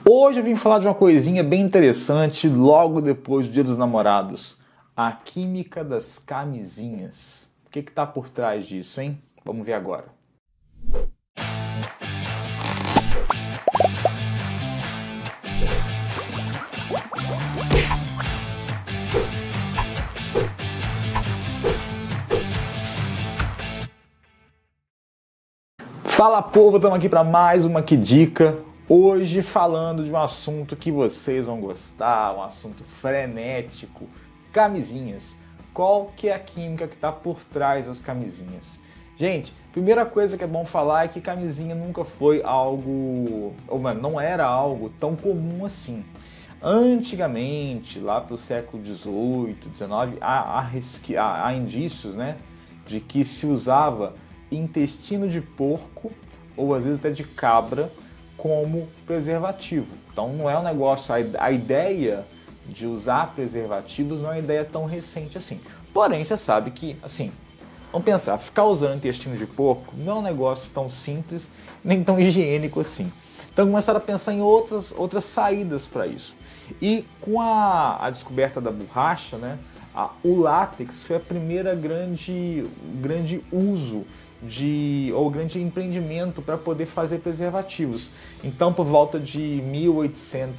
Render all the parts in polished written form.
Hoje eu vim falar de uma coisinha bem interessante logo depois do Dia dos Namorados. A química das camisinhas. O que está por trás disso, hein? Vamos ver agora. Fala, povo, estamos aqui para mais uma Que Dica. Hoje falando de um assunto que vocês vão gostar, um assunto frenético, camisinhas. Qual que é a química que está por trás das camisinhas? Gente, primeira coisa que é bom falar é que camisinha nunca foi algo, não era algo tão comum assim. Antigamente, lá para o século XVIII, XIX, há indícios, né, de que se usava intestino de porco ou às vezes até de cabra como preservativo. Então não é um negócio, a ideia de usar preservativos não é uma ideia tão recente assim. Porém, você sabe que, assim, vamos pensar, ficar usando intestino de porco não é um negócio tão simples, nem tão higiênico assim. Então começaram a pensar em outras saídas para isso. E com a descoberta da borracha, né, o látex foi a primeira grande uso ou grande empreendimento para poder fazer preservativos. Então, por volta de 1800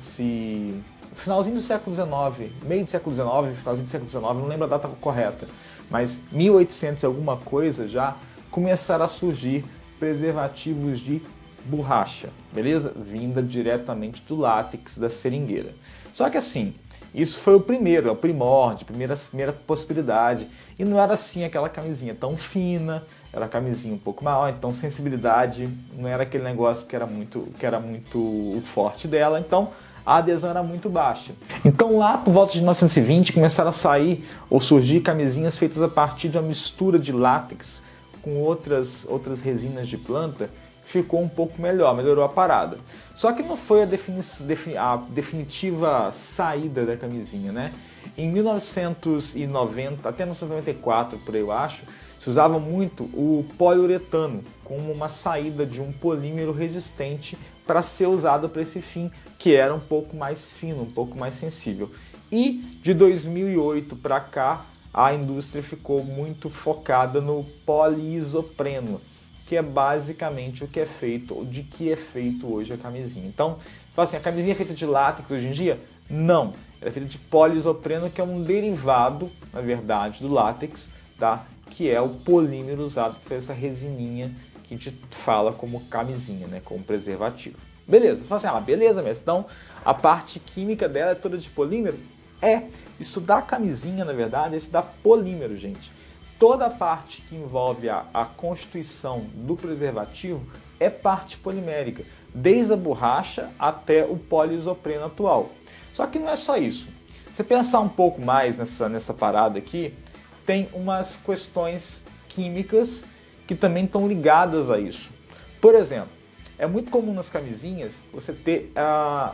finalzinho do século XIX, meio do século XIX, finalzinho do século XIX, não lembro a data correta, mas 1800 e alguma coisa já começaram a surgir preservativos de borracha, beleza? Vinda diretamente do látex da seringueira. Só que assim, isso foi o primeiro, é o primórdio, primeira possibilidade. E não era assim aquela camisinha tão fina, era a camisinha um pouco maior, então sensibilidade não era aquele negócio que era muito forte dela, então a adesão era muito baixa. Então lá por volta de 1920 começaram a sair ou surgir camisinhas feitas a partir de uma mistura de látex com outras resinas de planta, ficou um pouco melhor, melhorou a parada. Só que não foi a definitiva saída da camisinha, né? Em 1990, até 1994, por aí eu acho, se usava muito o poliuretano como uma saída de um polímero resistente para ser usado para esse fim, que era um pouco mais fino, um pouco mais sensível. E de 2008 para cá, a indústria ficou muito focada no poliisopreno, que é basicamente de que é feito hoje a camisinha. Então, assim, a camisinha é feita de látex hoje em dia? Não. Ela é feita de poliisopreno, que é um derivado, na verdade, do látex, tá? Que é o polímero usado para essa resininha que a gente fala como camisinha, né? Como preservativo. Beleza. Fala assim, beleza mesmo. Então, a parte química dela é toda de polímero? Estudar camisinha, na verdade, é estudar polímero, gente. Toda a parte que envolve a constituição do preservativo é parte polimérica, desde a borracha até o poliisopreno atual. Só que não é só isso. Se você pensar um pouco mais nessa parada aqui, tem umas questões químicas que também estão ligadas a isso. Por exemplo, é muito comum nas camisinhas você ter,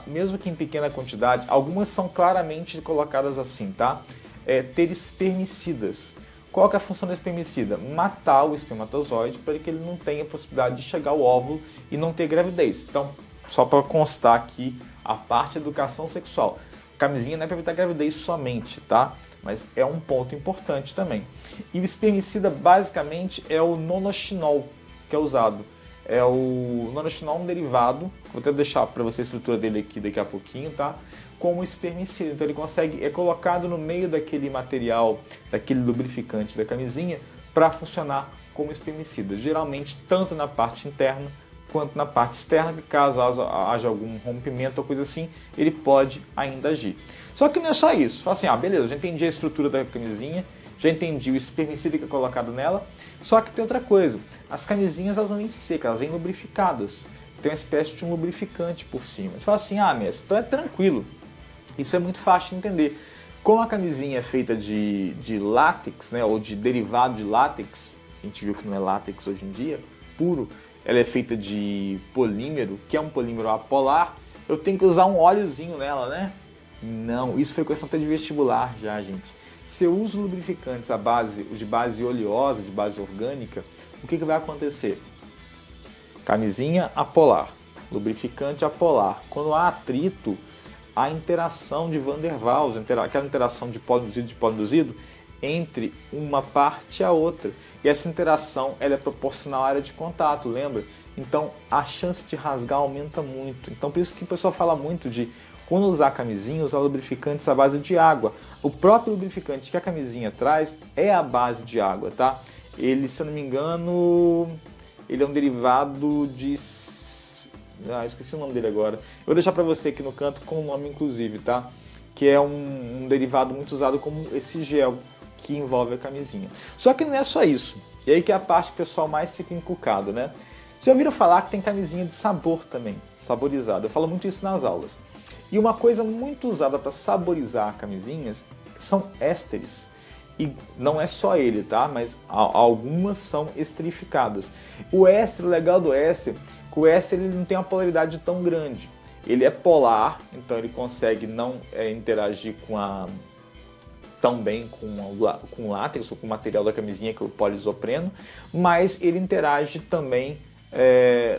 mesmo que em pequena quantidade, algumas são claramente colocadas assim, tá? Ter espermicidas. Qual que é a função do espermicida? Matar o espermatozoide para que ele não tenha possibilidade de chegar ao óvulo e não ter gravidez. Então, só para constar aqui a parte da educação sexual. Camisinha não é para evitar gravidez somente, tá? Mas é um ponto importante também. E o espermicida basicamente é o nonoxinol que é usado. O nonoxinol é um derivado, vou até deixar para você a estrutura dele aqui daqui a pouquinho, tá? Como espermicida. Então ele é colocado no meio daquele material, daquele lubrificante da camisinha, para funcionar como espermicida. Geralmente tanto na parte interna quanto na parte externa, que caso haja algum rompimento ou coisa assim, ele pode ainda agir. Só que não é só isso. Fala assim, beleza, já entendi a estrutura da camisinha, já entendi o espermicida que é colocado nela, só que tem outra coisa. As camisinhas elas não vêm secas, elas vêm lubrificadas. Tem uma espécie de um lubrificante por cima. Você fala assim, mestre, então é tranquilo. Isso é muito fácil de entender. Como a camisinha é feita de látex, né, ou de derivado de látex, a gente viu que não é látex hoje em dia, puro, ela é feita de polímero, que é um polímero apolar, eu tenho que usar um óleozinho nela, né? Não, isso foi questão até de vestibular já, gente. Se eu uso lubrificantes de base oleosa, de base orgânica, o que vai acontecer? Camisinha apolar. lubrificante apolar. Quando há atrito, a interação de Van der Waals, aquela interação de polo induzido e polo induzido, entre uma parte e a outra. E essa interação ela é proporcional à área de contato, lembra? Então a chance de rasgar aumenta muito. Então por isso que o pessoal fala muito de, quando usar camisinha, usar lubrificantes à base de água. O próprio lubrificante que a camisinha traz é a base de água, tá? Ele, se eu não me engano, ele é um derivado de... esqueci o nome dele agora. Eu vou deixar para você aqui no canto com o nome inclusive, tá? Que é um derivado muito usado como esse gel que envolve a camisinha. Só que não é só isso. E aí que é a parte que o pessoal mais fica encucado, né? Já ouviram falar que tem camisinha de sabor também, saborizada. Eu falo muito isso nas aulas. E uma coisa muito usada para saborizar camisinhas são ésteres. E não é só ele, tá? Mas algumas são esterificadas. O éster, o legal do éster, que o éster ele não tem uma polaridade tão grande. Ele é polar, então ele consegue não interagir tão bem com o látex ou com o material da camisinha, que é o poliisopreno, mas ele interage também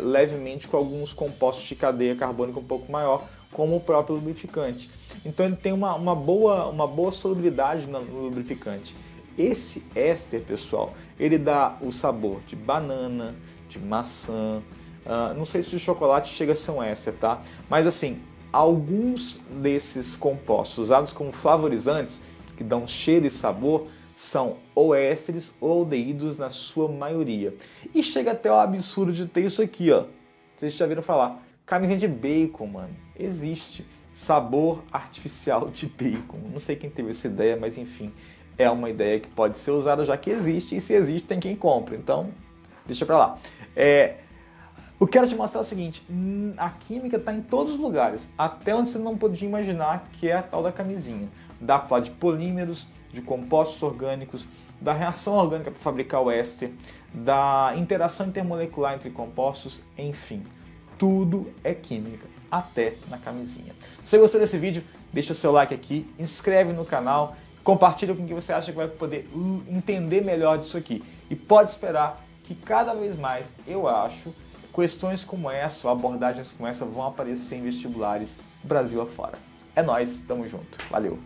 levemente com alguns compostos de cadeia carbônica um pouco maior, como o próprio lubrificante. Então ele tem uma boa solubilidade no lubrificante. Esse éster, pessoal, ele dá o sabor de banana, de maçã, não sei se o chocolate chega a ser um éster, tá? Mas assim, alguns desses compostos usados como flavorizantes, que dão cheiro e sabor, são ou ésteres ou aldeídos na sua maioria. E chega até o absurdo de ter isso aqui, ó. Vocês já viram falar? Camisinha de bacon, mano. Existe sabor artificial de bacon. Não sei quem teve essa ideia, mas enfim, é uma ideia que pode ser usada já que existe, e se existe tem quem compra. Então, deixa pra lá. Eu quero te mostrar o seguinte, a química está em todos os lugares, até onde você não podia imaginar, que é a tal da camisinha. Dá para falar de polímeros, de compostos orgânicos, da reação orgânica para fabricar o éster, da interação intermolecular entre compostos, enfim. Tudo é química, até na camisinha. Se você gostou desse vídeo, deixa o seu like aqui, inscreve no canal, compartilha com quem você acha que vai poder entender melhor disso aqui. E pode esperar que cada vez mais, eu acho, questões como essa, ou abordagens como essa vão aparecer em vestibulares Brasil afora. É nóis, tamo junto. Valeu!